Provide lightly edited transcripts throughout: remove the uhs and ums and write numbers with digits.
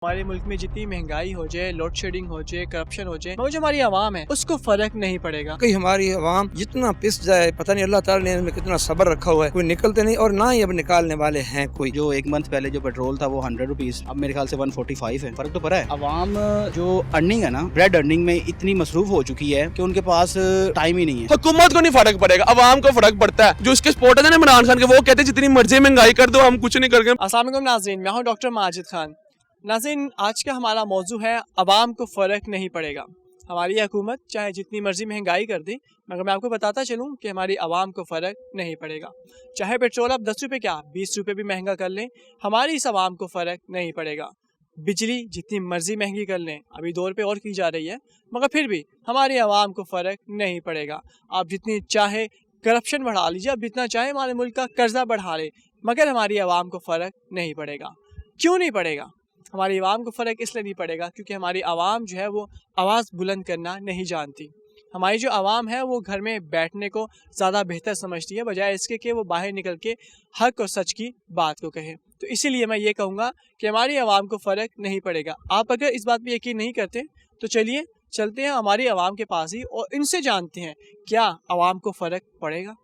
ہمارے ملک میں جتنی مہنگائی ہو جائے، لوڈ شیڈنگ ہو جائے، کرپشن ہو جائے، مگر جو ہماری عوام ہے اس کو فرق نہیں پڑے گا. کہ ہماری عوام جتنا پس جائے، پتہ نہیں اللہ تعالیٰ نے ان میں کتنا صبر رکھا ہوا ہے، کوئی نکلتے نہیں اور نہ ہی اب نکالنے والے ہیں کوئی. جو ایک منتھ پہلے جو پیٹرول تھا وہ 100 روپیز، اب میرے خیال سے 145 ہے. فرق تو پڑا ہے. عوام جو ارننگ ہے نا، بریڈ ارننگ میں اتنی مصروف ہو چکی ہے کہ ان کے پاس ٹائم ہی نہیں ہے. حکومت کو نہیں فرق پڑے گا، عوام کو فرق پڑتا ہے. جو اس کے سپورٹر ہیں نا عمران خان کے، وہ کہتے ہیں جتنی مرضی مہنگائی کر دو ہم کچھ نہیں کر گے. السلام علیکم ناظرین، میں ہوں ڈاکٹر ماجد خان. ناظرین، آج کا ہمارا موضوع ہے عوام کو فرق نہیں پڑے گا. ہماری حکومت چاہے جتنی مرضی مہنگائی کر دے، مگر میں آپ کو بتاتا چلوں کہ ہماری عوام کو فرق نہیں پڑے گا. چاہے پیٹرول آپ 10 روپے کیا 20 روپے بھی مہنگا کر لیں، ہماری اس عوام کو فرق نہیں پڑے گا. بجلی جتنی مرضی مہنگی کر لیں، ابھی 2 روپے اور کی جا رہی ہے، مگر پھر بھی ہماری عوام کو فرق نہیں پڑے گا. آپ جتنی چاہے کرپشن بڑھا لیجیے، آپ جتنا چاہے ہمارے ملک کا قرضہ بڑھا لے، مگر ہماری عوام کو فرق نہیں پڑے گا. کیوں نہیں پڑے گا؟ ہماری عوام کو فرق اس لیے نہیں پڑے گا کیونکہ ہماری عوام جو ہے وہ آواز بلند کرنا نہیں جانتی. ہماری جو عوام ہے وہ گھر میں بیٹھنے کو زیادہ بہتر سمجھتی ہے، بجائے اس کے کہ وہ باہر نکل کے حق اور سچ کی بات کو کہے. تو اسی لیے میں یہ کہوں گا کہ ہماری عوام کو فرق نہیں پڑے گا. آپ اگر اس بات پہ یقین نہیں کرتے تو چلیے چلتے ہیں ہماری عوام کے پاس ہی اور ان سے جانتے ہیں کیا عوام کو فرق پڑے گا.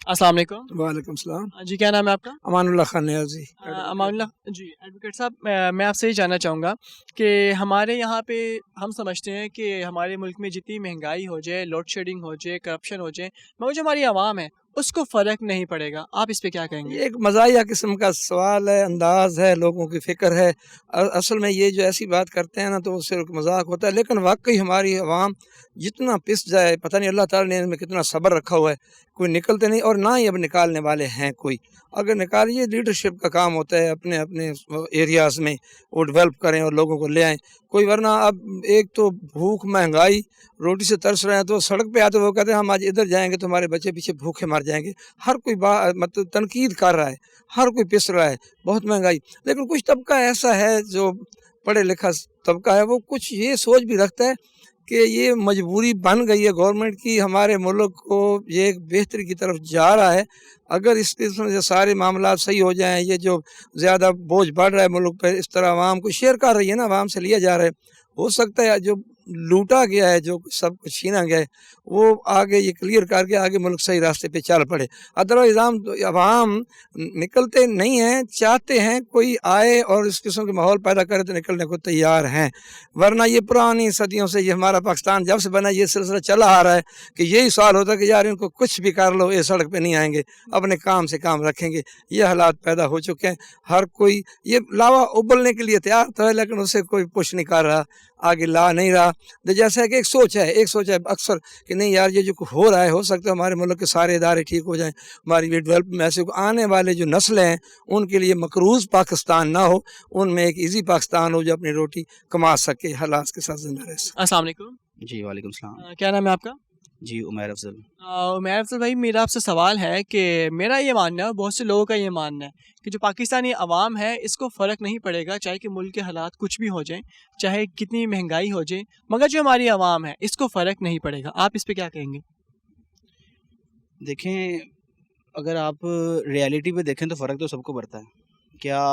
السلام علیکم. وعلیکم السلام. جی، کیا نام ہے آپ کا؟ امان اللہ خان نیازی. امان اللہ جی. ایڈوکیٹ صاحب، میں آپ سے یہ جاننا چاہوں گا کہ ہمارے یہاں پہ ہم سمجھتے ہیں کہ ہمارے ملک میں جتنی مہنگائی ہو جائے، لوڈ شیڈنگ ہو جائے، کرپشن ہو جائے، مگر جو ہماری عوام ہے اس کو فرق نہیں پڑے گا. آپ اس پہ کیا کہیں گے؟ یہ ایک مزاحیہ قسم کا سوال ہے، انداز ہے، لوگوں کی فکر ہے. اصل میں یہ جو ایسی بات کرتے ہیں نا تو وہ صرف مذاق ہوتا ہے، لیکن واقعی ہماری عوام جتنا پس جائے، پتہ نہیں اللہ تعالیٰ نے ان میں کتنا صبر رکھا ہوا ہے، کوئی نکلتے نہیں اور نہ ہی اب نکالنے والے ہیں کوئی. اگر نکالیے، لیڈرشپ کا کام ہوتا ہے، اپنے اپنے ایریاز میں وہ ڈیولپ کریں اور لوگوں کو لے آئیں کوئی. ورنہ اب ایک تو بھوک، مہنگائی، روٹی سے ترس رہے ہیں تو سڑک پہ آتے وہ کہتے ہیں ہم آج ادھر جائیں گے تو ہمارے بچے پیچھے بھوکے مر جائیں گے. ہر کوئی مطلب تنقید کر رہا ہے، ہر کوئی پس رہا ہے، بہت مہنگائی. لیکن کچھ طبقہ ایسا ہے جو پڑھے لکھا طبقہ ہے، وہ کچھ یہ سوچ بھی رکھتا ہے کہ یہ مجبوری بن گئی ہے گورنمنٹ کی، ہمارے ملک کو یہ ایک بہتری کی طرف جا رہا ہے. اگر اس قسم سے سارے معاملات صحیح ہو جائیں، یہ جو زیادہ بوجھ بڑھ رہا ہے ملک پہ، اس طرح عوام کو شیئر کر رہی ہے نا، عوام سے لیا جا رہا ہے، ہو سکتا ہے جو لوٹا گیا ہے، جو سب کچھ چھینا گیا ہے، وہ آگے یہ کلیئر کر کے آگے ملک صحیح راستے پہ چل پڑے. ادروائز عوام نکلتے نہیں ہیں، چاہتے ہیں کوئی آئے اور اس قسم کے ماحول پیدا کرے تو نکلنے کو تیار ہیں. ورنہ یہ پرانی صدیوں سے یہ ہمارا پاکستان جب سے بنا یہ سلسلہ چلا آ رہا ہے کہ یہی سوال ہوتا ہے کہ یار ان کو کچھ بھی کر لو، یہ سڑک پہ نہیں آئیں گے، اپنے کام سے کام رکھیں گے. یہ حالات پیدا ہو چکے ہیں. ہر کوئی یہ لاوا ابلنے کے لیے تیار تو ہے، لیکن اسے کوئی پش نہیں کر رہا، آگے لا نہیں رہا. جیسا کہ ایک سوچ ہے اکثر کہ نہیں یار یہ جو ہو رہا ہے، ہو سکتا ہے ہمارے ملک کے سارے ادارے ٹھیک ہو جائیں، ہماری ڈیولپ میں ایسے آنے والے جو نسلیں ہیں ان کے لیے مقروض پاکستان نہ ہو، ان میں ایک ایزی پاکستان ہو جو اپنی روٹی کما سکے، حالات کے ساتھ زندہ رہ سکے. السلام علیکم. جی وعلیکم السلام. کیا نام ہے آپ کا؟ جی عمیر افضل. عمیر افضل بھائی، میرا آپ سے سوال ہے کہ میرا یہ ماننا ہے، بہت سے لوگوں کا یہ ماننا ہے کہ جو پاکستانی عوام ہے اس کو فرق نہیں پڑے گا، چاہے کہ ملک کے حالات کچھ بھی ہو جائیں، چاہے کتنی مہنگائی ہو جائے، مگر جو ہماری عوام ہے اس کو فرق نہیں پڑے گا. آپ اس پہ کیا کہیں گے؟ دیکھیں، اگر آپ ریالٹی پہ دیکھیں تو فرق تو سب کو پڑتا ہے. کیا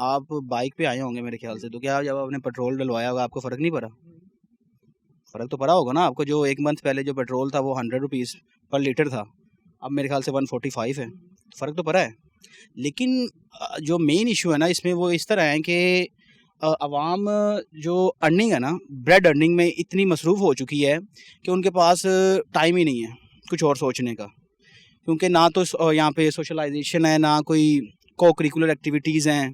آپ بائک پہ آئے ہوں گے میرے خیال سے، تو کیا جب آپ نے پیٹرول ڈلوایا ہوگا آپ کو فرق نہیں پڑا؟ فرق تو پڑا ہوگا نا آپ کو. جو ایک منتھ پہلے جو پیٹرول تھا وہ 100 روپیز پر لیٹر تھا، اب میرے خیال سے 145 ہے. فرق تو پڑا ہے. لیکن جو مین ایشو ہے نا اس میں وہ اس طرح ہے کہ عوام جو ارننگ ہے نا، بریڈ ارننگ میں اتنی مصروف ہو چکی ہے کہ ان کے پاس ٹائم ہی نہیں ہے کچھ اور سوچنے کا. کیونکہ نہ تو یہاں پہ سوشلائزیشن ہے، نہ کوئی کو کریکولر ایکٹیویٹیز ہیں.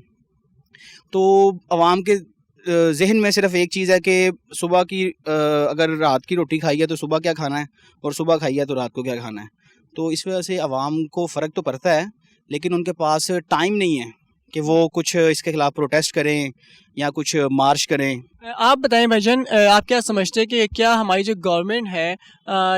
تو عوام کے ذہن میں صرف ایک چیز ہے کہ صبح کی اگر رات کی روٹی کھائی ہے تو صبح کیا کھانا ہے، اور صبح کھائی ہے تو رات کو کیا کھانا ہے. تو اس وجہ سے عوام کو فرق تو پڑتا ہے، لیکن ان کے پاس ٹائم نہیں ہے کہ وہ کچھ اس کے خلاف پروٹیسٹ کریں یا کچھ مارچ کریں. آپ بتائیں بھائی جان، آپ کیا سمجھتے ہیں کہ کیا ہماری جو گورنمنٹ ہے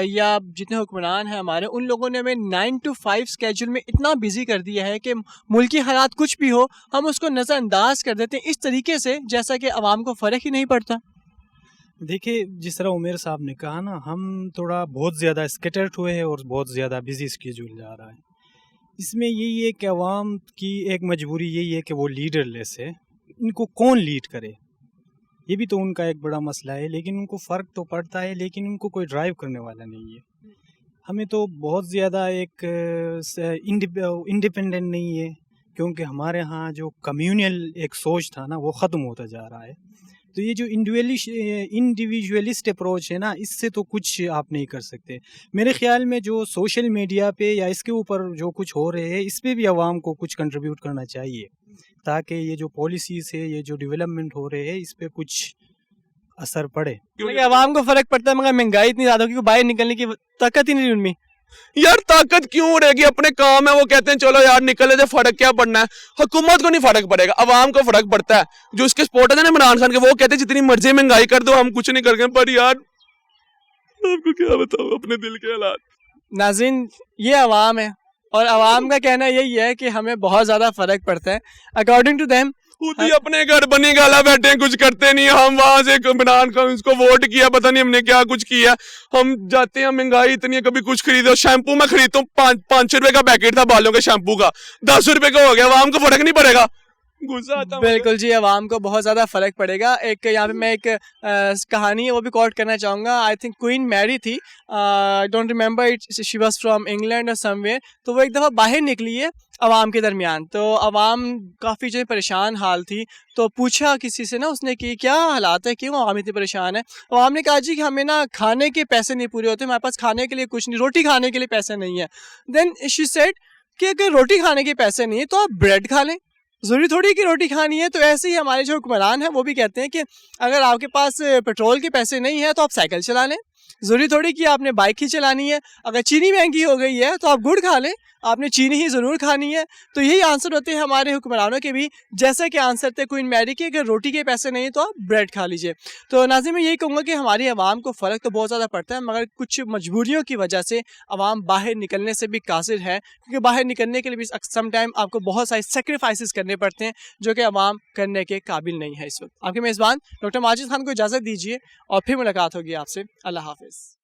یا جتنے حکمران ہیں ہمارے، ان لوگوں نے ہمیں 9 to 5 اسکیجول میں اتنا بزی کر دیا ہے کہ ملکی حالات کچھ بھی ہو ہم اس کو نظر انداز کر دیتے ہیں اس طریقے سے جیسا کہ عوام کو فرق ہی نہیں پڑتا؟ دیکھیے، جس طرح عمیر صاحب نے کہا نا، ہم تھوڑا بہت زیادہ اسکیٹرڈ ہوئے ہیں اور بہت زیادہ بزی اسکیجول جا رہا ہے. اس میں یہی ہے کہ عوام کی ایک مجبوری یہی ہے کہ وہ لیڈر لیس ہے. ان کو کون لیڈ کرے، یہ بھی تو ان کا ایک بڑا مسئلہ ہے. لیکن ان کو فرق تو پڑتا ہے، لیکن ان کو کوئی ڈرائیو کرنے والا نہیں ہے. ہمیں تو بہت زیادہ ایک انڈیپینڈنٹ نہیں ہے، کیونکہ ہمارے ہاں جو کمیونل ایک سوچ تھا نا وہ ختم ہوتا جا رہا ہے. تو یہ جو انڈیویجولسٹ اپروچ ہے نا، اس سے تو کچھ آپ نہیں کر سکتے. میرے خیال میں جو سوشل میڈیا پہ یا اس کے اوپر جو کچھ ہو رہے ہیں، اس پہ بھی عوام کو کچھ کنٹریبیوٹ کرنا چاہیے، تاکہ یہ جو پالیسیز ہے، یہ جو ڈیولپمنٹ ہو رہے ہیں، اس پہ کچھ اثر پڑے. عوام کو فرق پڑتا ہے مگر مہنگائی اتنی زیادہ ہوگی کہ باہر نکلنے کی طاقت ہی نہیں ان میں. یار طاقت کیوں رہے گی؟ اپنے کام ہے، وہ کہتے ہیں چلو یار نکلے تھے، فرق کیا پڑنا ہے؟ حکومت کو نہیں فرق پڑے گا، عوام کو فرق پڑتا ہے. جو اس کے سپورٹر ہیں نا عمران خان کے، وہ کہتے ہیں جتنی مرضی مہنگائی کر دو ہم کچھ نہیں کر گے. پر یار آپ کو کیا بتاؤ اپنے دل کے حالات. ناظرین، یہ عوام ہے اور عوام کا کہنا یہی ہے کہ ہمیں بہت زیادہ فرق پڑتا ہے. اکارڈنگ ٹو دیم خود ہی اپنے گھر بنی گالا بیٹھے ہیں، کچھ کرتے نہیں. ہم وہاں سے عمران خان اس کو ووٹ کیا، پتہ نہیں ہم نے کیا کچھ کیا. ہم جاتے ہیں، مہنگائی اتنی ہے، کبھی کچھ خریدو. شیمپو میں خریدتا ہوں 5 روپے کا پیکٹ تھا بالوں کے شیمپو کا، 10 روپے کا ہو گیا. عوام کو فرق نہیں پڑے گا. غصہ آتا ہے. بالکل جی، عوام کو بہت زیادہ فرق پڑے گا. ایک یہاں پہ میں ایک کہانی ہے وہ بھی کوٹ کرنا چاہوں گا. آئی تھنک کوئین میری تھی، don't remember it, she was from England اور سم ویئر. تو وہ ایک دفعہ باہر نکلی ہے عوام کے درمیان. تو عوام کافی جو پریشان حال تھی. تو پوچھا کسی سے نا اس نے کہ کیا حالات ہے، کیوں عوام اتنی پریشان ہے؟ عوام نے کہا جی کہ ہمیں نا کھانے کے پیسے نہیں پورے ہوتے، ہمارے پاس کھانے کے لیے کچھ نہیں، روٹی کھانے کے لیے پیسے نہیں ہیں. دین شی سیڈ کہ اگر روٹی کھانے کے پیسے نہیں ہیں تو آپ بریڈ کھا لیں، ضروری تھوڑی کہ روٹی کھانی ہے. تو ایسے ہی ہمارے جو حکمران ہیں وہ بھی کہتے ہیں کہ اگر آپ کے پاس پیٹرول کے پیسے نہیں ہیں تو آپ سائیکل چلا لیں، ضروری تھوڑی کہ آپ نے بائک ہی چلانی ہے. اگر چینی مہنگی ہو گئی ہے تو آپ گڑ کھا لیں، آپ نے چینی ہی ضرور کھانی ہے. تو یہی آنسر ہوتے ہیں ہمارے حکمرانوں کے بھی، جیسا کہ آنسر تھے کوئین میری کے اگر روٹی کے پیسے نہیں تو آپ بریڈ کھا لیجئے. تو ناظرین، میں یہی کہوں گا کہ ہماری عوام کو فرق تو بہت زیادہ پڑتا ہے، مگر کچھ مجبوریوں کی وجہ سے عوام باہر نکلنے سے بھی قاصر ہے، کیونکہ باہر نکلنے کے لیے بھی سم ٹائم آپ کو بہت سارے سیکریفائسز کرنے پڑتے ہیں جو کہ عوام کرنے کے قابل نہیں ہے. اس وقت آپ کے میزبان ڈاکٹر ماجد خان کو اجازت دیجیے اور پھر ملاقات ہوگی آپ سے. اللہ حافظ.